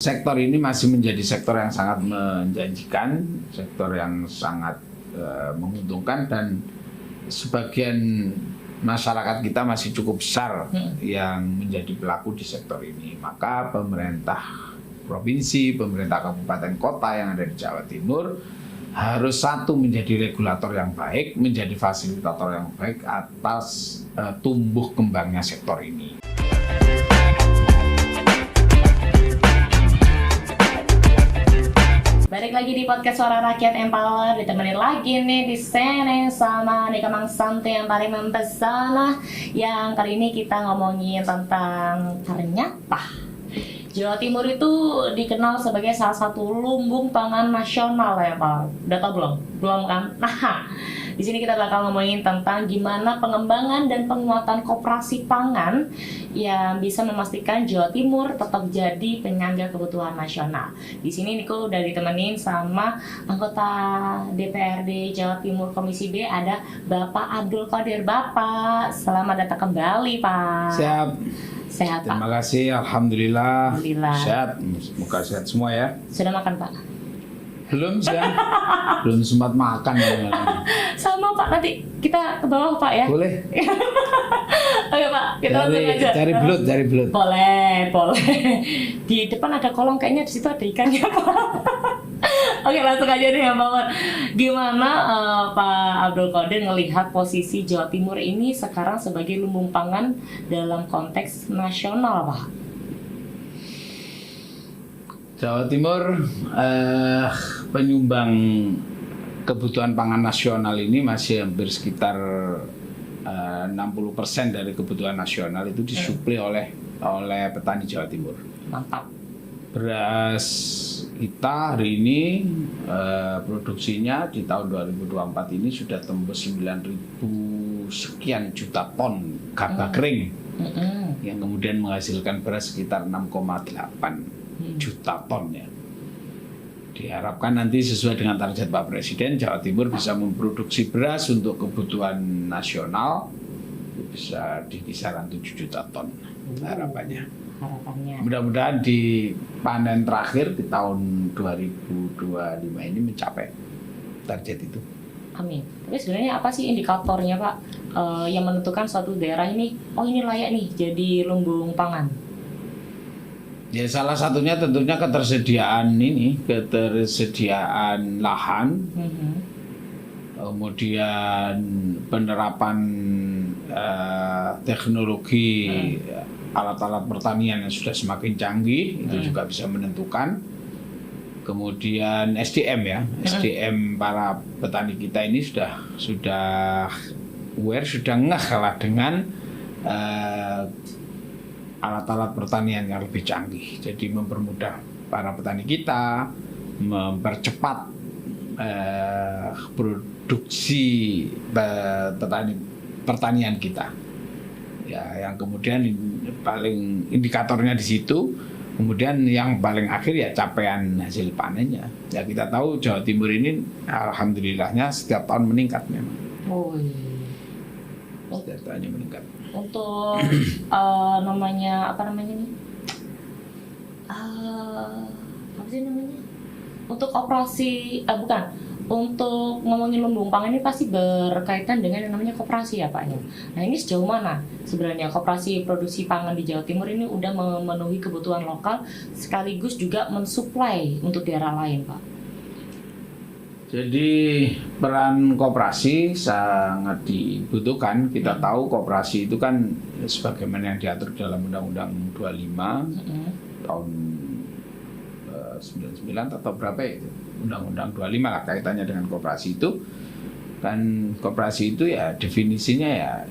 sektor ini masih menjadi sektor yang sangat menjanjikan, sektor yang sangat menguntungkan, dan sebagian masyarakat kita masih cukup besar yang menjadi pelaku di sektor ini. Maka pemerintah provinsi, pemerintah kabupaten kota yang ada di Jawa Timur harus satu menjadi regulator yang baik, menjadi fasilitator yang baik atas tumbuh kembangnya sektor ini. Balik lagi di podcast Suara Rakyat Empower, ditemenin lagi nih di sini sama Nika Mang Santai yang paling mempesona. Yang kali ini kita ngomongin tentang ternyata Jawa Timur itu dikenal sebagai salah satu lumbung pangan nasional ya Pak. Udah tau belum? Belum kan? Nah, di sini kita bakal ngomongin tentang gimana pengembangan dan penguatan koperasi pangan yang bisa memastikan Jawa Timur tetap jadi penyangga kebutuhan nasional. Di sini Niko udah ditemenin sama anggota DPRD Jawa Timur Komisi B, ada Bapak Abdul Qadir. Bapak, selamat datang kembali Pak. Siap. Sehat Pak? Terima kasih, Alhamdulillah. Alhamdulillah. Sehat, semoga sehat semua ya. Sudah makan Pak? Belum sih, belum sempat makan ya. Sama Pak, nanti kita ke bawah Pak ya. Boleh. Oke Pak, kita langsung aja. Cari belut. Boleh. Di depan ada kolong, kayaknya di situ ada ikannya Pak. Oke, langsung aja nih ya Pak. Gimana Pak Abdul Qadir ngelihat posisi Jawa Timur ini sekarang sebagai lumbung pangan dalam konteks nasional Pak? Jawa Timur penyumbang kebutuhan pangan nasional ini masih hampir sekitar 60% dari kebutuhan nasional itu disuplai oleh petani Jawa Timur. Mantap. Beras kita hari ini produksinya di tahun 2024 ini sudah tembus 9.000 sekian juta ton gabah kering yang kemudian menghasilkan beras sekitar 6,8 juta ton ya. Diharapkan nanti sesuai dengan target Pak Presiden, Jawa Timur bisa memproduksi beras untuk kebutuhan nasional bisa di kisaran 7 juta ton harapannya. Mudah-mudahan di panen terakhir di tahun 2025 ini mencapai target itu. Amin. Tapi sebenarnya apa sih indikatornya Pak yang menentukan suatu daerah ini, oh ini layak nih jadi lumbung pangan? Ya salah satunya tentunya ketersediaan lahan, kemudian penerapan teknologi alat-alat pertanian yang sudah semakin canggih, itu juga bisa menentukan. Kemudian SDM ya, SDM para petani kita ini sudah aware, sudah ngeh lah dengan alat-alat pertanian yang lebih canggih. Jadi mempermudah para petani kita, mempercepat produksi pertanian kita. Ya, yang kemudian paling indikatornya di situ. Kemudian yang paling akhir ya capaian hasil panennya. Ya kita tahu Jawa Timur ini alhamdulillahnya setiap tahun meningkat memang. Oh iya. Setiap tahunnya meningkat. Untuk apa namanya nih? Apa sih namanya? Untuk operasi untuk ngomongin lumbung pangan ini pasti berkaitan dengan yang namanya koperasi ya Pak ya. Nah ini sejauh mana sebenarnya koperasi produksi pangan di Jawa Timur ini udah memenuhi kebutuhan lokal sekaligus juga mensuplai untuk daerah lain Pak? Jadi peran koperasi sangat dibutuhkan. Kita tahu koperasi itu kan sebagaimana yang diatur dalam Undang-Undang 25 tahun 99 atau berapa itu? Undang-Undang 25 lah kaitannya dengan koperasi itu. Kan koperasi itu ya definisinya ya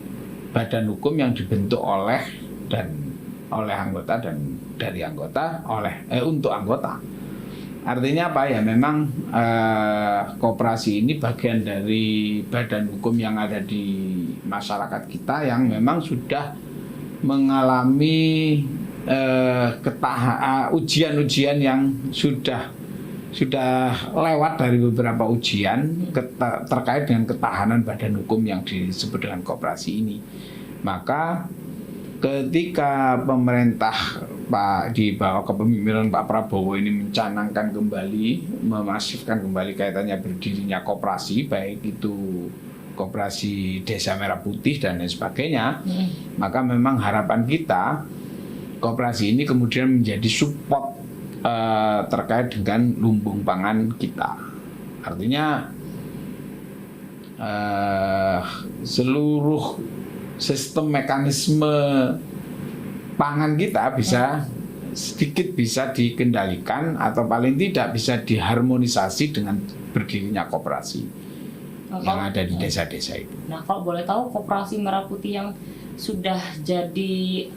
badan hukum yang dibentuk oleh anggota dan dari anggota untuk anggota. Artinya apa ya, memang koperasi ini bagian dari badan hukum yang ada di masyarakat kita yang memang sudah mengalami ujian-ujian yang sudah lewat dari beberapa ujian terkait dengan ketahanan badan hukum yang disebut dengan koperasi ini. Maka ketika pemerintah di bawah kepemimpinan Pak Prabowo ini mencanangkan kembali, memasifkan kembali kaitannya berdirinya koperasi, baik itu koperasi Desa Merah Putih dan lain sebagainya, maka memang harapan kita koperasi ini kemudian menjadi support terkait dengan lumbung pangan kita. Artinya seluruh sistem mekanisme pangan kita bisa sedikit bisa dikendalikan atau paling tidak bisa diharmonisasi dengan berdirinya koperasi yang ada di desa-desa itu. Nah, kalau boleh tahu koperasi Merah Putih yang sudah jadi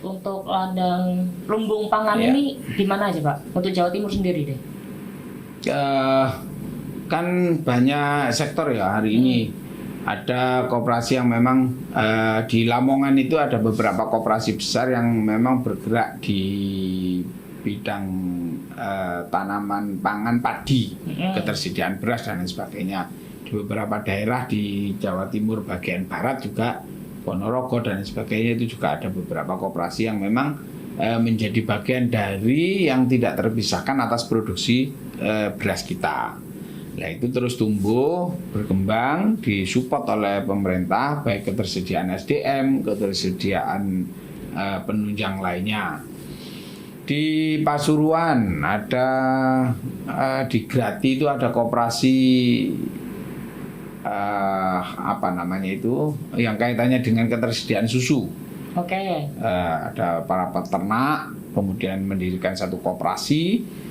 untuk ladang lumbung pangan ini di mana aja, Pak? Untuk Jawa Timur sendiri deh. Kan banyak sektor ya hari ini. Ada koperasi yang memang di Lamongan itu ada beberapa koperasi besar yang memang bergerak di bidang tanaman pangan padi, ketersediaan beras dan lain sebagainya. Di beberapa daerah di Jawa Timur bagian barat juga, Ponorogo dan lain sebagainya, itu juga ada beberapa koperasi yang memang menjadi bagian dari yang tidak terpisahkan atas produksi beras kita. Nah, itu terus tumbuh, berkembang, disupport oleh pemerintah, baik ketersediaan SDM, ketersediaan penunjang lainnya. Di Pasuruan ada, di Grati itu ada koperasi yang kaitannya dengan ketersediaan susu. Oke. Ada para peternak, kemudian mendirikan satu koperasi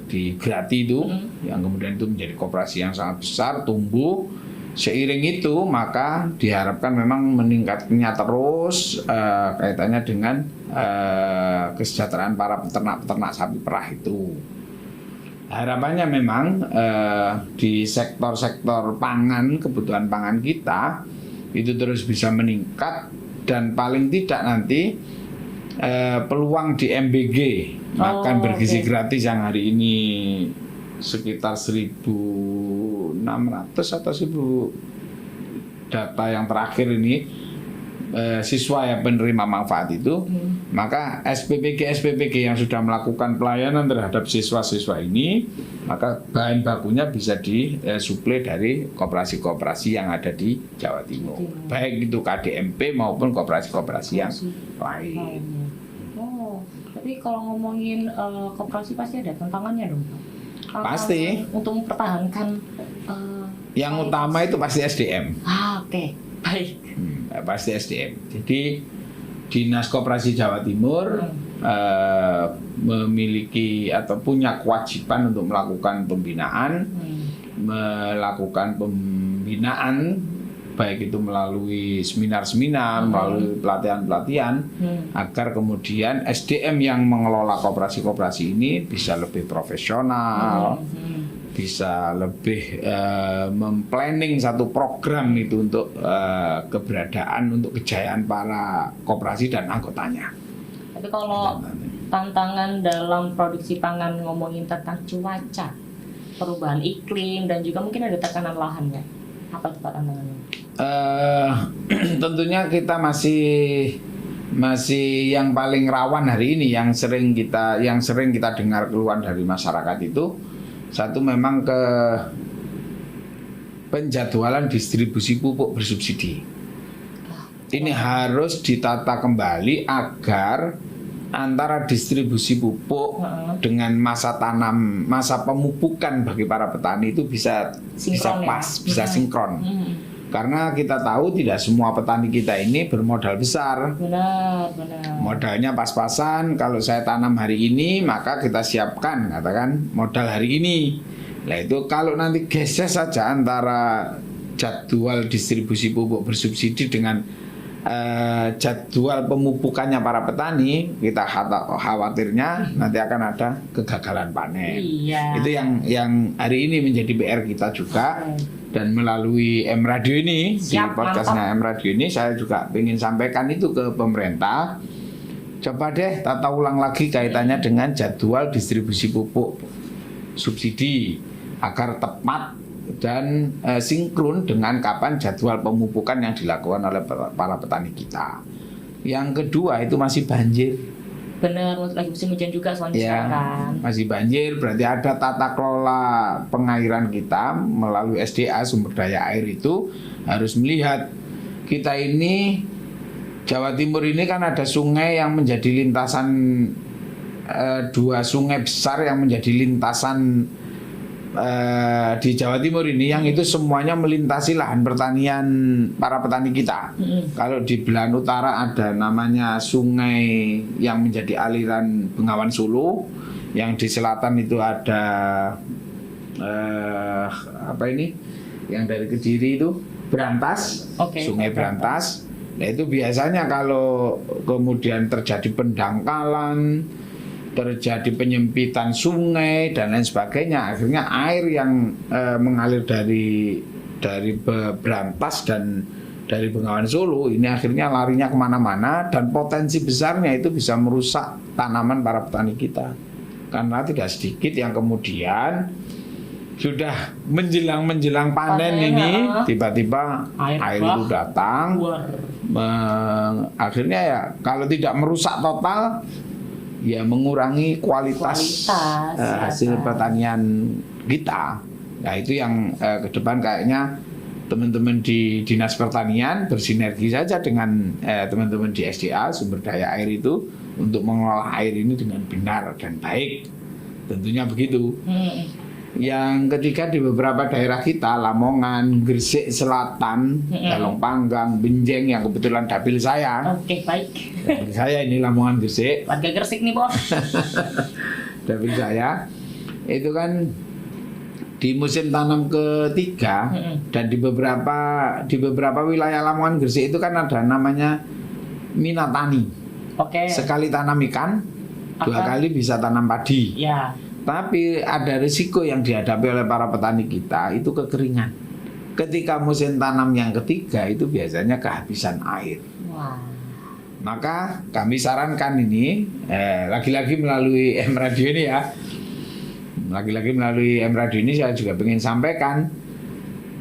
di Grati itu, yang kemudian itu menjadi koperasi yang sangat besar, tumbuh. Seiring itu maka diharapkan memang meningkatnya terus kaitannya dengan kesejahteraan para peternak sapi perah itu. Harapannya memang di sektor-sektor pangan, kebutuhan pangan kita itu terus bisa meningkat, dan paling tidak nanti peluang di MBG, makan bergizi gratis yang hari ini sekitar 1.600 atau 1.000 data yang terakhir ini, siswa yang penerima manfaat itu, maka SPPG yang sudah melakukan pelayanan terhadap siswa-siswa ini, maka bahan bakunya bisa disuplai dari koperasi-koperasi yang ada di Jawa Timur, baik itu KDMP maupun koperasi-koperasi yang lain. Tapi kalau ngomongin koperasi pasti ada tantangannya dong, Pak? Pasti. Untuk mempertahankan yang utama itu pasti SDM. Oke. Baik. Pasti SDM. Jadi Dinas Koperasi Jawa Timur memiliki atau punya kewajiban untuk melakukan pembinaan, baik itu melalui seminar-seminar, melalui pelatihan-pelatihan, agar kemudian SDM yang mengelola koperasi-koperasi ini bisa lebih profesional, bisa lebih memplanning satu program itu untuk keberadaan, untuk kejayaan para koperasi dan anggotanya. Tapi kalau tantangan dalam produksi pangan ngomongin tentang cuaca, perubahan iklim, dan juga mungkin ada tekanan lahan, ya? Apa itu Pak tantangannya? Tentunya kita masih yang paling rawan hari ini, yang sering kita dengar keluhan dari masyarakat itu, satu memang ke penjadwalan distribusi pupuk bersubsidi. Ini harus ditata kembali agar antara distribusi pupuk dengan masa tanam, masa pemupukan bagi para petani itu bisa pas, bisa sinkron. Karena kita tahu tidak semua petani kita ini bermodal besar. Benar. Modalnya pas-pasan. Kalau saya tanam hari ini, maka kita siapkan, katakan modal hari ini. Nah itu kalau nanti geser saja antara jadwal distribusi pupuk bersubsidi dengan jadwal pemupukannya para petani, kita khawatirnya nanti akan ada kegagalan panen. Iya. Itu yang hari ini menjadi PR kita juga. Dan melalui M Radio ini, di podcastnya M Radio ini, saya juga ingin sampaikan itu ke pemerintah. Coba deh tata ulang lagi kaitannya dengan jadwal distribusi pupuk subsidi agar tepat dan sinkron dengan kapan jadwal pemupukan yang dilakukan oleh para petani kita. Yang kedua itu masih banjir. Benar, lagi musim hujan juga soalnya Ya, sekarang. masih banjir berarti ada tata kelola pengairan kita melalui SDA sumber daya air itu harus melihat kita ini Jawa Timur ini kan ada sungai yang menjadi lintasan dua sungai besar yang menjadi lintasan di Jawa Timur ini yang itu semuanya melintasi lahan pertanian para petani kita. Kalau di belahan utara ada namanya sungai yang menjadi aliran Bengawan Solo, yang di selatan itu ada apa ini? Yang dari Kediri itu Berantas, Sungai Berantas. Nah itu biasanya kalau kemudian terjadi pendangkalan, terjadi penyempitan sungai dan lain sebagainya, akhirnya air yang mengalir dari Berantas dan dari Bengawan Solo ini akhirnya larinya kemana-mana dan potensi besarnya itu bisa merusak tanaman para petani kita, karena tidak sedikit yang kemudian sudah menjelang panen ini tiba-tiba air itu datang, akhirnya ya kalau tidak merusak total ya mengurangi kualitas hasil pertanian kita. Nah itu yang ke depan kayaknya teman-teman di Dinas Pertanian bersinergi saja dengan teman-teman di SDA sumber daya air itu untuk mengelola air ini dengan benar dan baik. Tentunya begitu. Yang ketiga di beberapa daerah kita, Lamongan, Gresik Selatan, Dalong Panggang, Benjeng yang kebetulan dapil saya. Oke, baik. Dapil saya ini Lamongan Gresik. Warga Gresik nih, Bos. Dapil saya itu kan di musim tanam ketiga dan di beberapa wilayah Lamongan Gresik itu kan ada namanya minatani. Sekali tanam ikan, dua kali bisa tanam padi. Ya. Tapi ada risiko yang dihadapi oleh para petani kita itu kekeringan. Ketika musim tanam yang ketiga itu biasanya kehabisan air. Wah. Maka kami sarankan ini lagi-lagi melalui M-Radio ini ya. Lagi-lagi melalui M-Radio ini saya juga ingin sampaikan,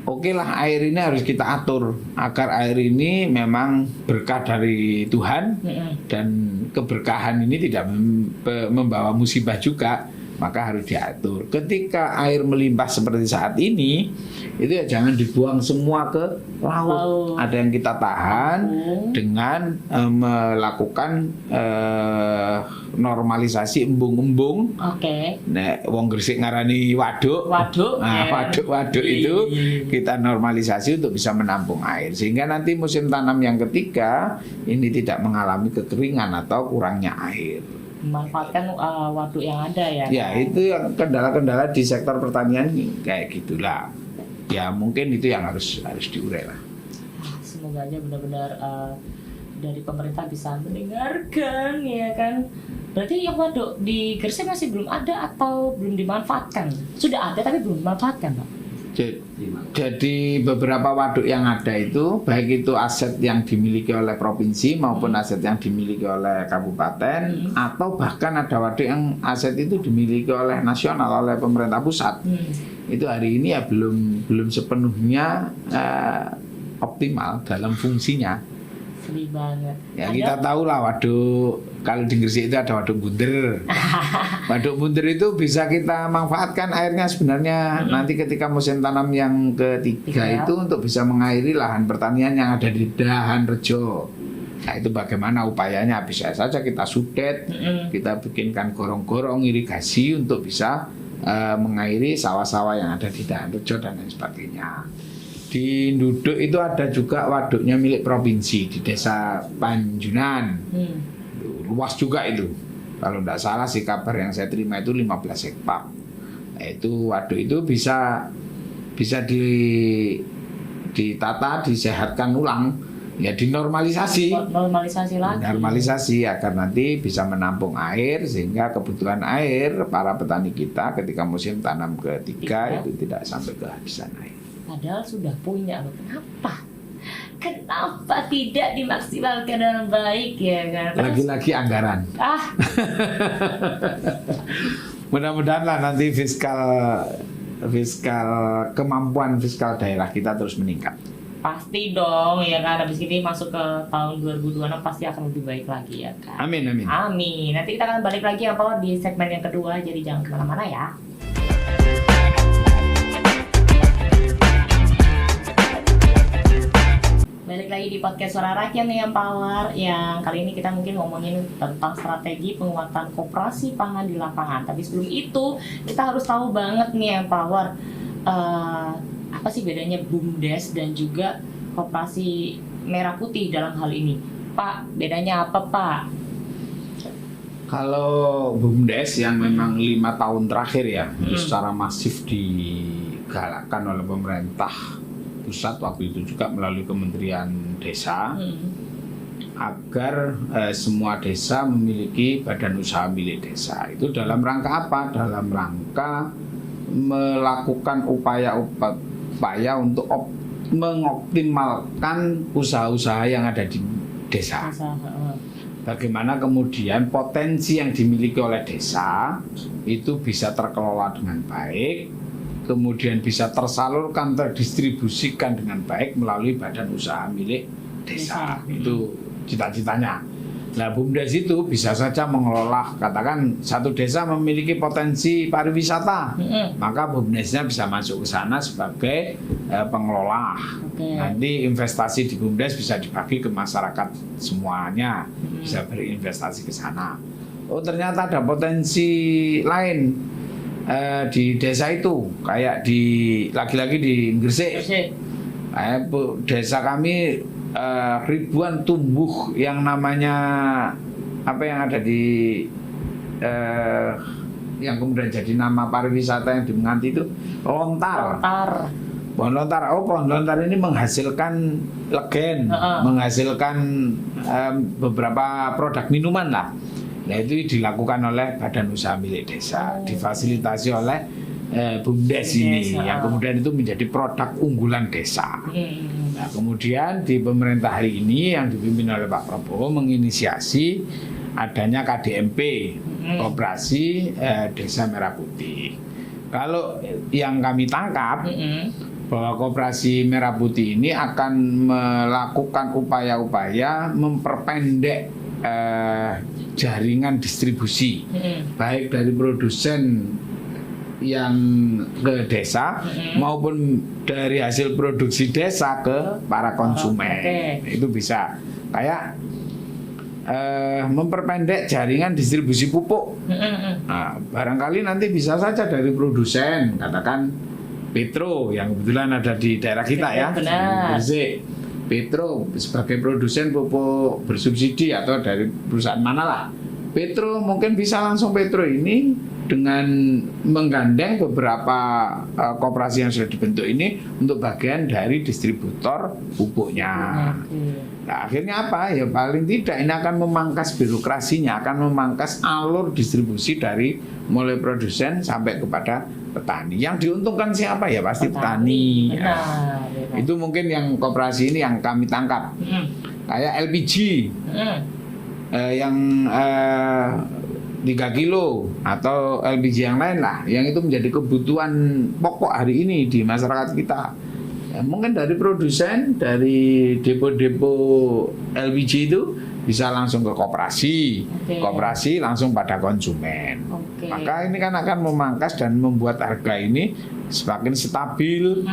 oke lah air ini harus kita atur agar air ini memang berkah dari Tuhan dan keberkahan ini tidak membawa musibah juga. Maka harus diatur. Ketika air melimpah seperti saat ini, itu ya jangan dibuang semua ke laut. Ada yang kita tahan dengan melakukan normalisasi embung-embung. Nek wong Gresik ngarani waduk. Nah, waduk itu kita normalisasi untuk bisa menampung air sehingga nanti musim tanam yang ketiga ini tidak mengalami kekeringan atau kurangnya air. Memanfaatkan waduk yang ada ya. Ya itu yang kendala-kendala di sektor pertanian kayak gitulah. Ya mungkin itu yang harus diurai lah. Semoga aja benar-benar dari pemerintah bisa mendengarkan ya kan. Berarti yang waduk di Gresik masih belum ada atau belum dimanfaatkan? Sudah ada tapi belum dimanfaatkan, Pak. Jadi beberapa waduk yang ada itu baik itu aset yang dimiliki oleh provinsi maupun aset yang dimiliki oleh kabupaten atau bahkan ada waduk yang aset itu dimiliki oleh nasional oleh pemerintah pusat. Itu hari ini ya belum sepenuhnya optimal dalam fungsinya. Sedih banget. Ya kita tahu lah waduk, kalau di Gresik itu ada waduk bunder. Waduk bunder itu bisa kita manfaatkan airnya sebenarnya nanti ketika musim tanam yang ketiga itu untuk bisa mengairi lahan pertanian yang ada di Dahan Rejo. Nah itu bagaimana upayanya, bisa saja kita sudet, kita bikinkan gorong-gorong irigasi untuk bisa mengairi sawah-sawah yang ada di Dahan Rejo dan lain sebagainya. Di Nduduk itu ada juga waduknya milik provinsi di desa Panjunan. Luas juga itu. Kalau tidak salah sih kabar yang saya terima itu 15 hektar. Nah, itu waduk itu bisa ditata, disehatkan ulang, ya dinormalisasi. Normalisasi agar nanti bisa menampung air sehingga kebutuhan air para petani kita ketika musim tanam ketiga itu tidak sampai kehabisan air. Padahal sudah punya, kenapa tidak dimaksimalkan dengan baik ya kan? Lagi-lagi anggaran. Mudah-mudahan lah nanti fiskal kemampuan fiskal daerah kita terus meningkat. Pasti dong ya kan, habis ini masuk ke tahun 2026 pasti akan lebih baik lagi ya kan. Amin, amin. Amin. Nanti kita akan balik lagi yang Power di segmen yang kedua, jadi jangan kemana-mana ya. Balik lagi di podcast Suara Rakyat nih yang Power, yang kali ini kita mungkin ngomongin tentang strategi penguatan koperasi pangan di lapangan. Tapi sebelum itu kita harus tahu banget nih yang Power, apa sih bedanya BUMDes dan juga koperasi merah putih dalam hal ini, Pak? Bedanya apa, Pak? Kalau BUMDes yang memang 5 tahun terakhir ya, itu secara masif digalakkan oleh pemerintah pusat waktu itu juga melalui Kementerian Desa agar semua desa memiliki badan usaha milik desa. Itu dalam rangka apa? Dalam rangka melakukan upaya untuk mengoptimalkan usaha-usaha yang ada di desa. Bagaimana kemudian potensi yang dimiliki oleh desa itu bisa terkelola dengan baik, kemudian bisa tersalurkan, terdistribusikan dengan baik melalui badan usaha milik desa. Itu cita-citanya. Nah, BUMDes itu bisa saja mengelola, katakan satu desa memiliki potensi pariwisata, maka BUMDesnya bisa masuk ke sana sebagai pengelola. Nanti investasi di BUMDes bisa dibagi ke masyarakat semuanya, bisa berinvestasi ke sana. Oh, ternyata ada potensi lain di desa itu, kayak lagi-lagi di Gresik. Desa kami ribuan tumbuh yang namanya apa yang ada di yang kemudian jadi nama pariwisata yang dimenanti itu lontar. Pohon lontar. Oh, pohon lontar ini menghasilkan legen, menghasilkan beberapa produk minuman lah. Nah, itu dilakukan oleh badan usaha milik desa, difasilitasi oleh BUMDes ini, yang kemudian itu menjadi produk unggulan desa. Nah, kemudian di pemerintah hari ini yang dipimpin oleh Pak Prabowo menginisiasi adanya KDMP, Koperasi Desa Merah Putih. Kalau yang kami tangkap bahwa Koperasi Merah Putih ini akan melakukan upaya-upaya memperpendek jaringan distribusi, baik dari produsen yang ke desa maupun dari hasil produksi desa ke para konsumen. Itu bisa kayak memperpendek jaringan distribusi pupuk. Nah, barangkali nanti bisa saja dari produsen, katakan Petro yang kebetulan ada di daerah kita ya, Gresik. Petro sebagai produsen pupuk bersubsidi atau dari perusahaan manalah. Petro mungkin bisa langsung Petro ini dengan menggandeng beberapa koperasi yang sudah dibentuk ini untuk bagian dari distributor pupuknya. Nah, akhirnya apa? Ya paling tidak ini akan memangkas birokrasinya, akan memangkas alur distribusi dari mulai produsen sampai kepada petani. Yang diuntungkan siapa? Ya pasti petani. Itu mungkin yang koperasi ini yang kami tangkap. Kayak LPG yang 3 kilo atau LPG yang lain lah, yang itu menjadi kebutuhan pokok hari ini di masyarakat kita. Ya, mungkin dari produsen, dari depo-depo LPG itu bisa langsung ke koperasi, koperasi langsung pada konsumen. Maka ini kan akan memangkas dan membuat harga ini semakin stabil.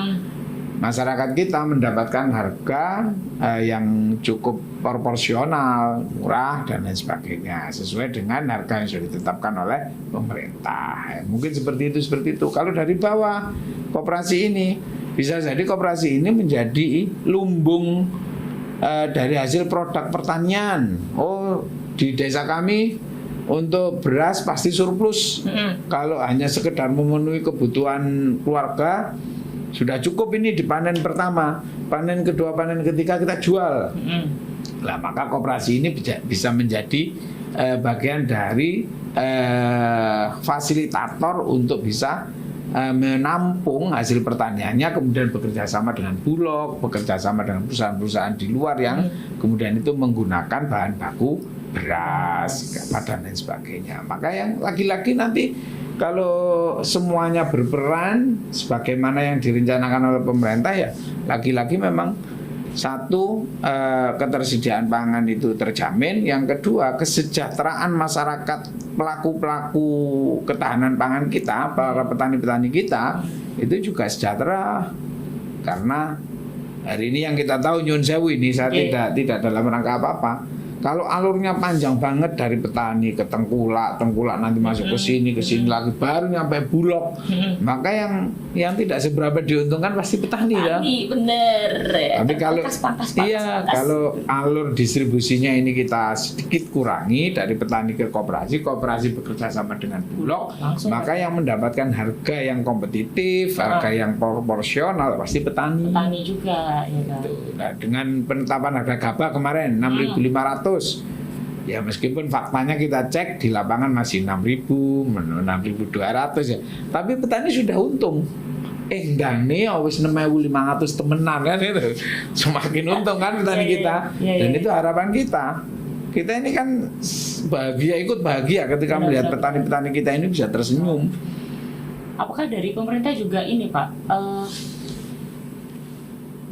Masyarakat kita mendapatkan harga yang cukup proporsional, murah dan lain sebagainya, sesuai dengan harga yang sudah ditetapkan oleh pemerintah. Mungkin seperti itu. Kalau dari bawah koperasi ini, bisa jadi koperasi ini menjadi lumbung dari hasil produk pertanian. Oh, di desa kami untuk beras pasti surplus. Kalau hanya sekedar memenuhi kebutuhan keluarga, sudah cukup ini di panen pertama, panen kedua, panen ketiga kita jual. Nah, maka koperasi ini bisa menjadi bagian dari fasilitator untuk bisa menampung hasil pertaniannya, kemudian bekerja sama dengan Bulog, bekerja sama dengan perusahaan-perusahaan di luar yang kemudian itu menggunakan bahan baku beras, dan lain sebagainya. Maka yang lagi-lagi nanti kalau semuanya berperan sebagaimana yang direncanakan oleh pemerintah, ya lagi-lagi memang satu, ketersediaan pangan itu terjamin. Yang kedua, kesejahteraan masyarakat, pelaku-pelaku ketahanan pangan kita, para petani-petani kita itu juga sejahtera. Karena hari ini yang kita tahu, nyun sewu ini, saya tidak dalam rangka apa-apa. Kalau alurnya panjang banget dari petani ke tengkulak nanti masuk ke sini lagi, baru nyampe Bulog, maka yang tidak seberapa diuntungkan pasti petani ya. Bener. Tapi kalau kalau alur distribusinya ini kita sedikit kurangi dari petani ke koperasi bekerja sama dengan Bulog, maka yang mendapatkan harga yang kompetitif, harga yang proporsional pasti petani. Petani juga, ya kan. Nah, dengan penetapan harga gabah kemarin 6.500. Ya meskipun faktanya kita cek di lapangan masih 6.000, 6.200 ya. Tapi petani sudah untung. Ndane wis 6.500 temenan kan itu. Semakin untung kan petani kita. Dan itu harapan kita. Kita ini kan ikut bahagia ketika melihat petani-petani kita ini bisa tersenyum. Apakah dari pemerintah juga ini Pak,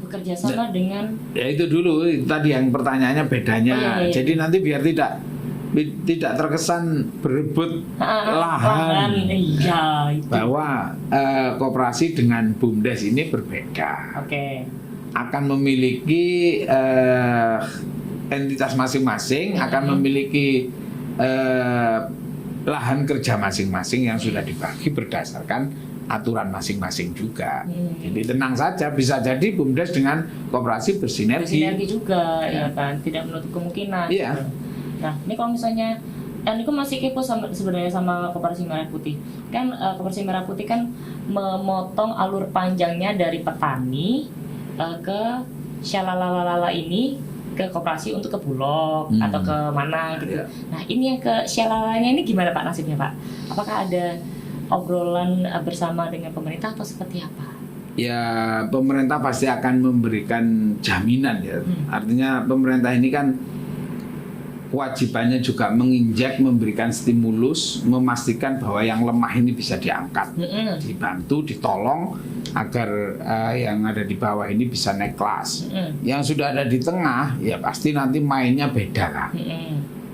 bekerja sama dengan, ya itu dulu tadi yang pertanyaannya bedanya. Jadi nanti biar tidak terkesan berebut lahan. Bahwa koperasi dengan BUMDes ini berbeda. Akan memiliki entitas masing-masing, akan memiliki lahan kerja masing-masing yang sudah dibagi berdasarkan aturan masing-masing juga. Jadi tenang saja, bisa jadi BUMDes dengan koperasi bersinergi juga, ya kan, tidak menutup kemungkinan. Iya. Gitu. Nah, ini kalau misalnya, ini aku masih kepo sebenarnya sama Koperasi Merah Putih. Kan Koperasi Merah Putih kan memotong alur panjangnya dari petani ke syalalalala ini ke koperasi untuk ke Bulog atau ke mana gitu. Nah, ini yang ke syalalanya ini gimana Pak nasibnya Pak? Apakah ada obrolan bersama dengan pemerintah atau seperti apa? Ya pemerintah pasti akan memberikan jaminan ya. Artinya pemerintah ini kan kewajibannya juga menginjek, memberikan stimulus, memastikan bahwa yang lemah ini bisa diangkat, dibantu, ditolong agar yang ada di bawah ini bisa naik kelas. Yang sudah ada di tengah ya pasti nanti mainnya beda lah.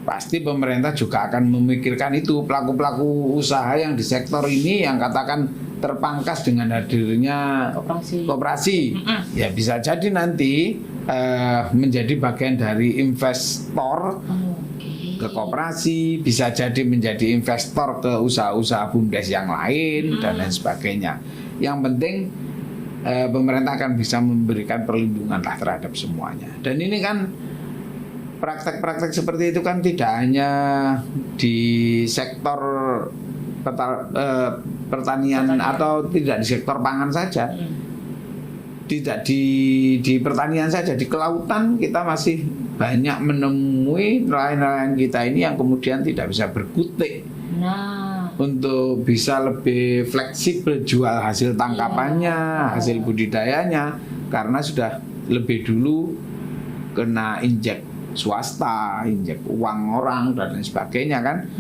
Pasti pemerintah juga akan memikirkan itu, pelaku-pelaku usaha yang di sektor ini yang katakan terpangkas dengan hadirnya koperasi. Ya bisa jadi nanti menjadi bagian dari investor ke koperasi, bisa jadi menjadi investor ke usaha-usaha BUMDes yang lain dan lain sebagainya. Yang penting pemerintah akan bisa memberikan perlindungan lah terhadap semuanya. Dan ini kan praktek-praktek seperti itu kan tidak hanya di sektor pertanian atau tidak di sektor pangan saja, tidak di pertanian saja, di kelautan kita masih banyak menemui nelayan-nelayan kita ini yang kemudian tidak bisa berkutik untuk bisa lebih fleksibel jual hasil tangkapannya, hasil budidayanya, karena sudah lebih dulu kena injek swasta, injek uang orang dan lain sebagainya kan.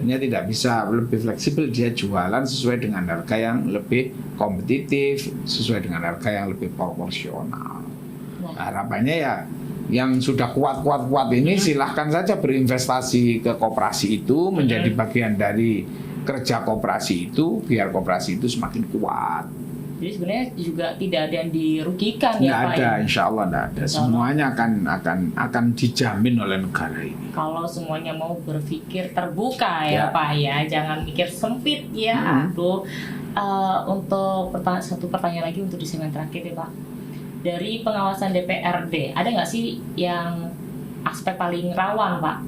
Hanya tidak bisa lebih fleksibel, dia jualan sesuai dengan harga yang lebih kompetitif, sesuai dengan harga yang lebih proporsional. Harapannya ya yang sudah kuat ini silahkan saja berinvestasi ke koperasi itu, menjadi bagian dari kerja koperasi itu, biar koperasi itu semakin kuat. Jadi sebenarnya juga tidak ada yang dirugikan ya Pak? Nggak ada, insya Allah nggak ada. Semuanya akan dijamin oleh negara ini. Kalau semuanya mau berpikir terbuka ya Pak ya, jangan mikir sempit ya. Aduh, untuk satu pertanyaan lagi untuk di segmen terakhir ya Pak. Dari pengawasan DPRD, ada nggak sih yang aspek paling rawan Pak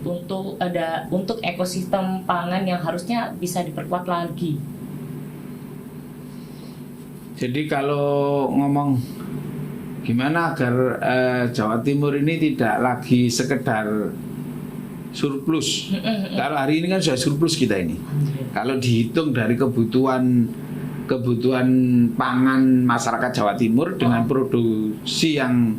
untuk ekosistem pangan yang harusnya bisa diperkuat lagi? Jadi kalau ngomong gimana agar Jawa Timur ini tidak lagi sekedar surplus. Kalau hari ini kan sudah surplus kita ini. Kalau dihitung dari kebutuhan pangan masyarakat Jawa Timur dengan produksi yang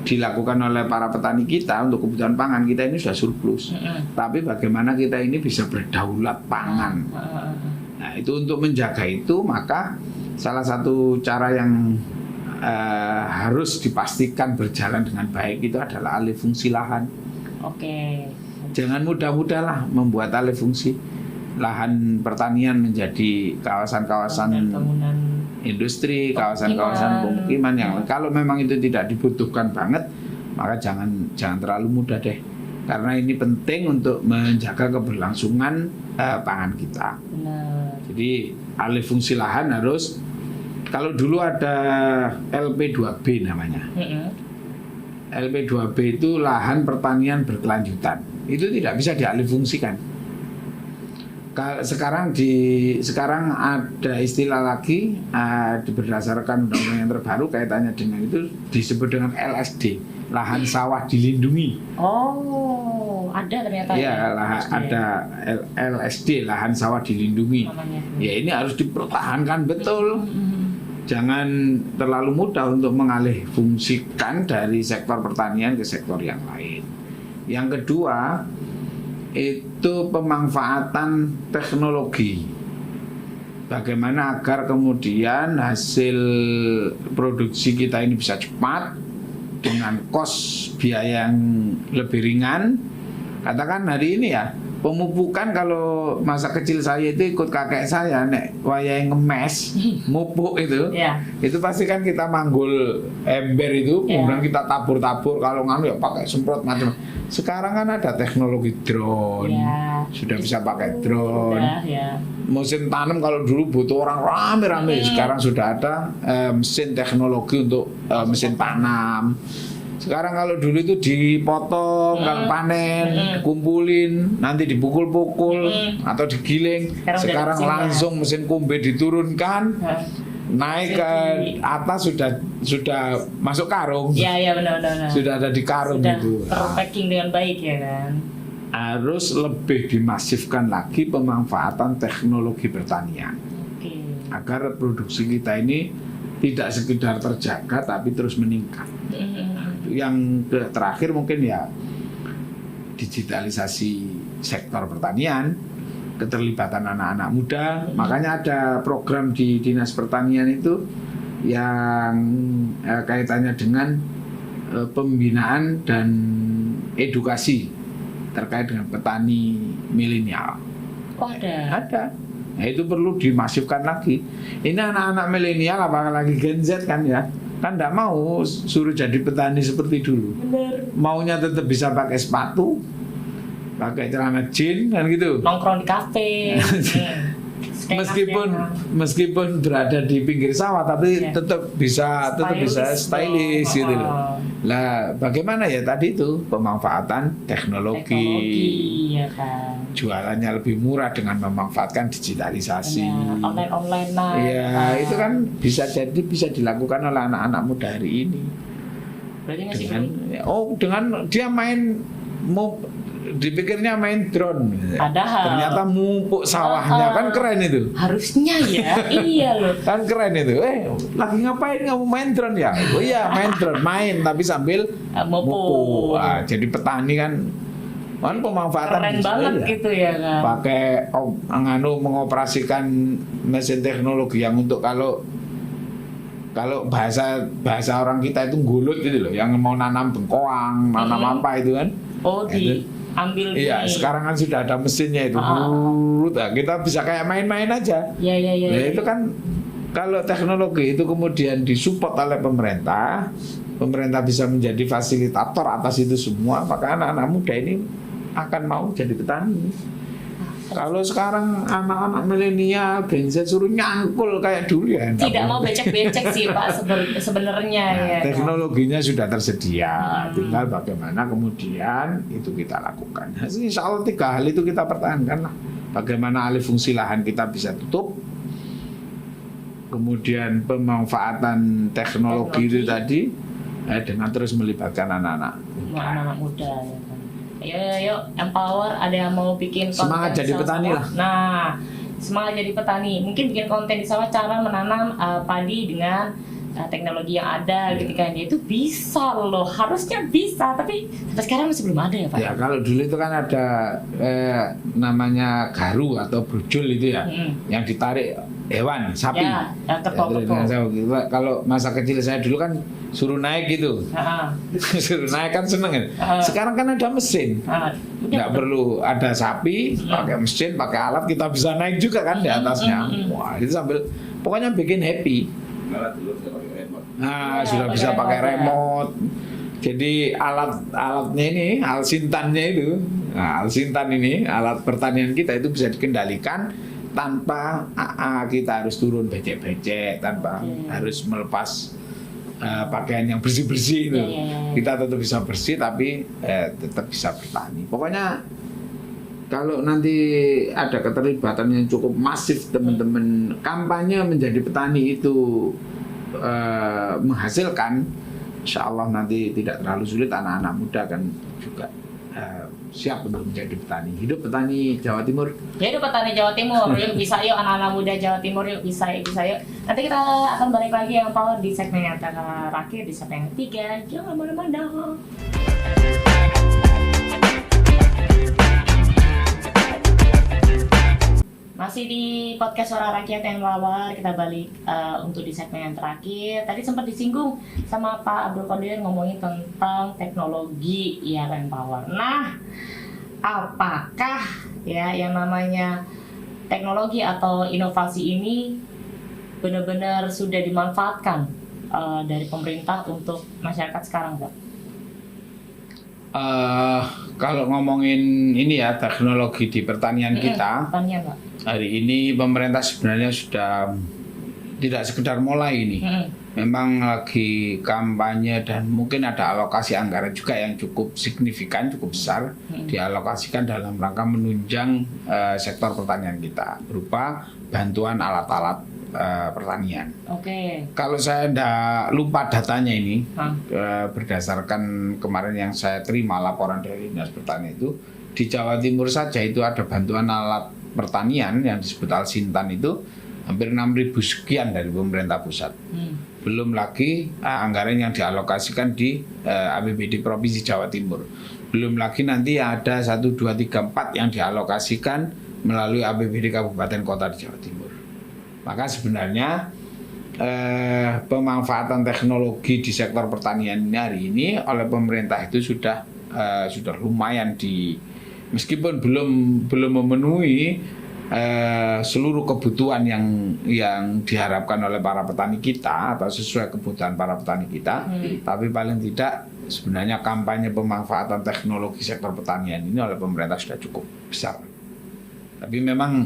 dilakukan oleh para petani kita untuk kebutuhan pangan kita ini sudah surplus. Tapi bagaimana kita ini bisa berdaulat pangan? Nah, itu untuk menjaga itu, maka salah satu cara yang harus dipastikan berjalan dengan baik itu adalah alih fungsi lahan. Oke. Jangan mudah-mudah lah membuat alih fungsi lahan pertanian menjadi kawasan-kawasan Bangunan industri, kawasan-kawasan pemukiman yang kalau memang itu tidak dibutuhkan banget, maka jangan terlalu mudah deh. Karena ini penting untuk menjaga keberlangsungan pangan kita. benar. Jadi alih fungsi lahan harus, kalau dulu ada LP2B namanya. LP2B itu lahan pertanian berkelanjutan. Itu tidak bisa dialih fungsikan. Sekarang ada istilah lagi berdasarkan undang-undang yang terbaru kaitannya dengan itu disebut dengan LSD, lahan sawah dilindungi. Oh, ada ternyata. Iya, ada LSD, lahan sawah dilindungi. Namanya. Ya ini harus dipertahankan betul. Jangan terlalu mudah untuk mengalih fungsikan dari sektor pertanian ke sektor yang lain. Yang kedua, itu pemanfaatan teknologi. Bagaimana agar kemudian hasil produksi kita ini bisa cepat dengan kos biaya yang lebih ringan. Katakan hari ini ya, pemupukan kalau masa kecil saya itu ikut kakek saya nek wayah ngemes mupuk itu. Itu pasti kan kita manggul ember itu, kemudian kita tabur-tabur, kalau nganu ya pakai semprot macam. Sekarang kan ada teknologi drone, sudah bisa pakai drone. Musim tanam kalau dulu butuh orang rame-rame, sekarang sudah ada mesin teknologi untuk mesin tanam. Sekarang kalau dulu itu dipotong, kalau panen, dikumpulin, nanti dipukul-pukul atau digiling. Sekarang langsung mesin kumbe diturunkan, naik ke atas sudah masuk karung. Iya benar. Sudah ada di karung sudah itu. Terpacking dengan baik ya kan. Harus lebih dimasifkan lagi pemanfaatan teknologi pertanian. Agar produksi kita ini tidak sekedar terjaga tapi terus meningkat. Yang terakhir mungkin ya digitalisasi sektor pertanian, keterlibatan anak-anak muda. Makanya ada program di Dinas Pertanian itu yang kaitannya dengan pembinaan dan edukasi terkait dengan petani milenial. Oh ada. Nah, itu perlu dimasifkan lagi. Ini anak-anak milenial apalagi Gen Z kan ya, kan tidak mau suruh jadi petani seperti dulu. Bener. Maunya tetap bisa pakai sepatu, pakai celana jeans kan gitu. Nongkrong di kafe. meskipun berada di pinggir sawah tapi tetap bisa stylish gitu loh. Lah bagaimana ya tadi itu pemanfaatan teknologi ya kan. Jualannya lebih murah dengan memanfaatkan digitalisasi. Online lah. Iya, itu kan bisa dilakukan oleh anak-anak muda hari ini. Berarti dengan dia dipikirnya main drone. Padahal ternyata mupuk sawahnya, kan keren itu. Harusnya ya. Iya loh. Kan keren itu. Lagi ngapain kamu main drone ya? Oh iya, main drone, tapi sambil mupuk. Jadi petani kan pemanfaatan keren banget ya. Gitu ya kan. Pakai mengoperasikan mesin teknologi yang untuk kalau bahasa orang kita itu gulut gitu loh, yang mau nanam bengkoang, nanam apa itu kan. Ambil iya, sekarang kan sudah ada mesinnya itu. Kita bisa kayak main-main aja. Iya. Itu kan kalau teknologi itu kemudian disupport oleh pemerintah bisa menjadi fasilitator atas itu semua, maka anak-anak muda ini akan mau jadi petani. Kalau sekarang anak-anak milenial Gen Z suruh nyangkul kayak dulu ya tidak mau becek-becek sih Pak sebenarnya ya. Teknologinya sudah tersedia, tinggal bagaimana kemudian itu kita lakukan. Insya Allah 3 hal itu kita pertahankan lah. Bagaimana alih fungsi lahan kita bisa tutup, kemudian pemanfaatan teknologi itu tadi dengan terus melibatkan anak-anak muda ya kan. Ayo empower, ada yang mau bikin konten semangat jadi petani lah. Nah, semangat jadi petani. Mungkin bikin konten di sawah cara menanam padi dengan teknologi yang ada ketika dia itu bisa loh, harusnya bisa, tapi sampai sekarang masih belum ada ya Pak? Ya kalau dulu itu kan ada namanya garu atau brujul itu ya, yang ditarik hewan, sapi. Ya, yang tepok-tepok. Kalau masa kecil saya dulu kan suruh naik gitu, suruh naik kan seneng kan. Sekarang kan ada mesin, nggak perlu ada sapi, pakai mesin, pakai alat kita bisa naik juga kan di atasnya. Wah itu sambil pokoknya bikin happy. Nah, sudah bisa pakai remote. Jadi alatnya ini, alat sintannya itu, nah, alat sintan ini, alat pertanian kita itu bisa dikendalikan tanpa kita harus turun becek-becek, tanpa harus melepas pakaian yang bersih-bersih itu. Kita tetap bisa bersih tapi tetap bisa bertani. Pokoknya kalau nanti ada keterlibatan yang cukup masif teman-teman, kampanye menjadi petani itu menghasilkan, insya Allah nanti tidak terlalu sulit, anak-anak muda kan juga siap untuk menjadi petani. Hidup petani Jawa Timur. Hidup petani Jawa Timur, yuk bisa yuk anak-anak muda Jawa Timur, yuk bisa yuk. Nanti kita akan balik lagi yang Power di segmen yang terakhir, di segmen yang ketiga. Jangan mana-mana. Masih di podcast Suara Rakyat yang Power, kita balik untuk di segmen yang terakhir. Tadi sempat disinggung sama Pak Abdul Qadir ngomongin tentang teknologi ya yang Power. Nah, apakah ya yang namanya teknologi atau inovasi ini benar-benar sudah dimanfaatkan dari pemerintah untuk masyarakat sekarang, Pak? Kalau ngomongin ini ya teknologi di pertanian kita, pertanian, Pak. Hari ini pemerintah sebenarnya sudah tidak sekedar mulai ini, memang lagi kampanye dan mungkin ada alokasi anggaran juga yang cukup signifikan, cukup besar dialokasikan dalam rangka menunjang sektor pertanian kita berupa bantuan alat-alat pertanian. Kalau saya tidak lupa datanya ini, berdasarkan kemarin yang saya terima laporan dari Dinas Pertanian itu, di Jawa Timur saja itu ada bantuan alat pertanian yang disebut Alsintan itu hampir 6.000 sekian dari pemerintah pusat. Belum lagi anggaran yang dialokasikan di APBD Provinsi Jawa Timur. Belum lagi nanti ada 1, 2, 3, 4 yang dialokasikan melalui APBD Kabupaten Kota di Jawa Timur. Maka sebenarnya pemanfaatan teknologi di sektor pertanian hari ini oleh pemerintah itu sudah lumayan meskipun belum memenuhi seluruh kebutuhan yang diharapkan oleh para petani kita atau sesuai kebutuhan para petani kita, tapi paling tidak sebenarnya kampanye pemanfaatan teknologi sektor pertanian ini oleh pemerintah sudah cukup besar. Tapi memang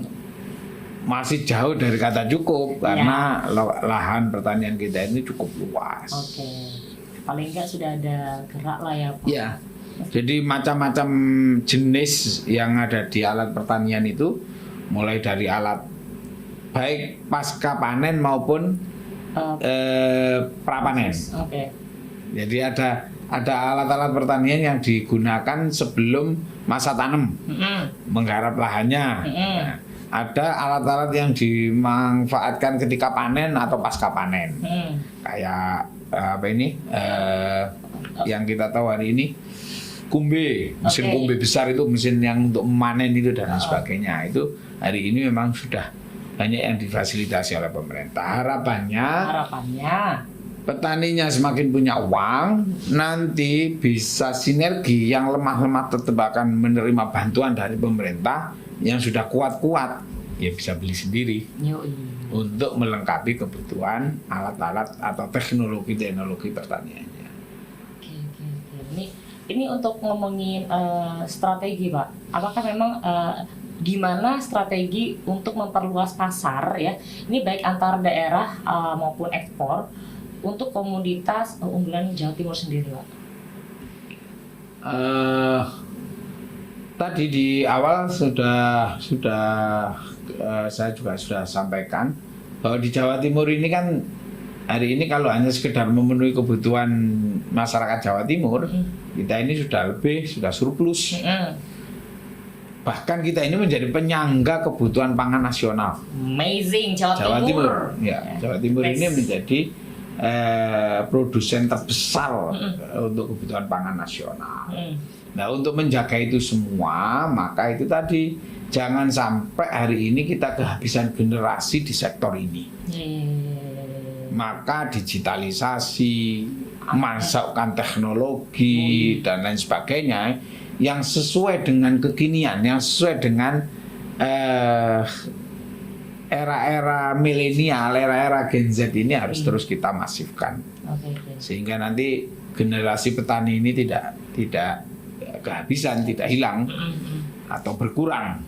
masih jauh dari kata cukup karena lahan pertanian kita ini cukup luas. Paling enggak sudah ada gerak lah ya, Pak. Ya. Jadi macam-macam jenis yang ada di alat pertanian itu, mulai dari alat baik pasca panen maupun prapanen. Jadi ada alat-alat pertanian yang digunakan sebelum masa tanam, menggarap lahannya. Nah, ada alat-alat yang dimanfaatkan ketika panen atau pasca panen, kayak apa ini yang kita tahu hari ini. Kumbe, mesin kumbe besar itu, mesin yang untuk memanen itu dan sebagainya. Itu hari ini memang sudah banyak yang difasilitasi oleh pemerintah. Harapannya petaninya semakin punya uang, nanti bisa sinergi, yang lemah-lemah tetap akan menerima bantuan dari pemerintah, yang sudah kuat-kuat ya bisa beli sendiri untuk melengkapi kebutuhan alat-alat atau teknologi pertaniannya. Ini untuk ngomongin strategi, Pak. Apakah memang gimana strategi untuk memperluas pasar ya? Ini baik antar daerah maupun ekspor untuk komoditas unggulan Jawa Timur sendiri, Pak. Tadi di awal sudah saya juga sudah sampaikan bahwa di Jawa Timur ini kan hari ini kalau hanya sekedar memenuhi kebutuhan masyarakat Jawa Timur, kita ini sudah surplus. Bahkan kita ini menjadi penyangga kebutuhan pangan nasional. Amazing, Jawa Timur. Ya, Jawa Timur ini menjadi produsen terbesar untuk kebutuhan pangan nasional. Nah, untuk menjaga itu semua, maka itu tadi jangan sampai hari ini kita kehabisan generasi di sektor ini. Maka digitalisasi, masukkan teknologi dan lain sebagainya yang sesuai dengan kekinian, yang sesuai dengan era-era milenial, era-era Gen Z ini harus terus kita masifkan. Sehingga nanti generasi petani ini tidak kehabisan, tidak hilang atau berkurang.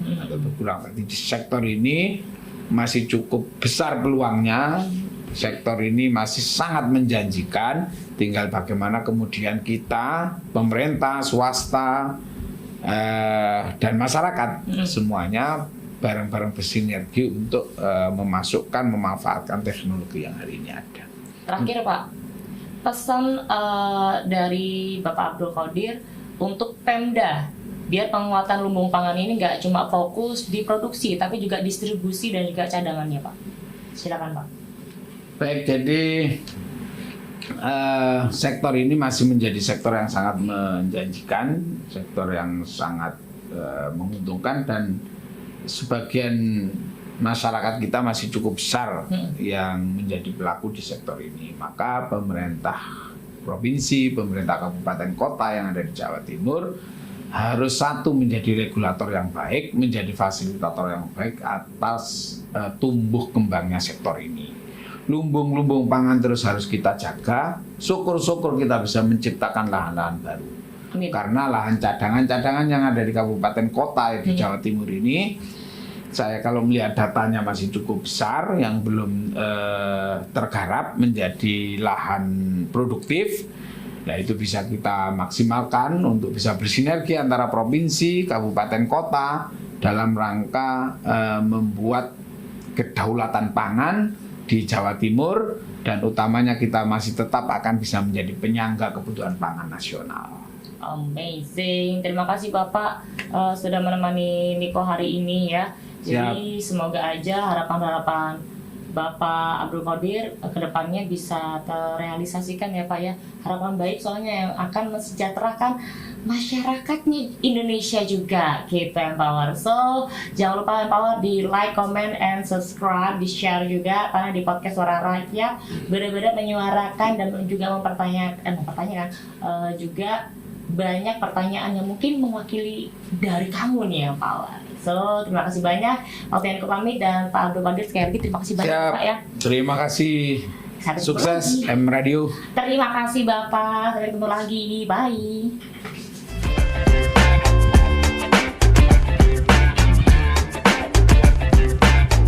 Berarti di sektor ini masih cukup besar peluangnya. Sektor ini masih sangat menjanjikan. Tinggal bagaimana kemudian kita, pemerintah, swasta, dan masyarakat semuanya bareng-bareng bersinergi untuk memanfaatkan teknologi yang hari ini ada. Terakhir Pak, pesan dari Bapak Abdul Qodir untuk Pemda biar penguatan lumbung pangan ini nggak cuma fokus di produksi tapi juga distribusi dan juga cadangannya Pak. Silakan Pak. Baik, jadi sektor ini masih menjadi sektor yang sangat menjanjikan, sektor yang sangat menguntungkan, dan sebagian masyarakat kita masih cukup besar yang menjadi pelaku di sektor ini. Maka pemerintah provinsi, pemerintah kabupaten kota yang ada di Jawa Timur harus satu menjadi regulator yang baik, menjadi fasilitator yang baik atas tumbuh kembangnya sektor ini. Lumbung-lumbung pangan terus harus kita jaga. Syukur-syukur kita bisa menciptakan lahan-lahan baru. Karena lahan cadangan-cadangan yang ada di kabupaten kota di Jawa Timur ini, saya kalau melihat datanya masih cukup besar yang belum tergarap menjadi lahan produktif. Nah, itu bisa kita maksimalkan untuk bisa bersinergi antara provinsi, kabupaten, kota dalam rangka membuat kedaulatan pangan di Jawa Timur, dan utamanya kita masih tetap akan bisa menjadi penyangga kebutuhan pangan nasional. Amazing, terima kasih Bapak sudah menemani Niko hari ini ya. Jadi semoga aja harapan-harapan Bapak Abdul Qodir kedepannya bisa terrealisasikan ya Pak ya. Harapan baik soalnya yang akan mensejahterakan masyarakatnya Indonesia juga gitu Empower. So jangan lupa Empower di like, comment, and subscribe, di share juga karena di podcast Suara Rakyat benar-benar menyuarakan dan juga mempertanyakan juga banyak pertanyaan yang mungkin mewakili dari kamu nih Empower. So terima kasih banyak waktu yang pamit, dan Pak Abdul Qodir sekali lagi terima kasih banyak Pak ya. Terima kasih. Sukses M Radio. Terima kasih Bapak. Sampai ketemu lagi. Bye.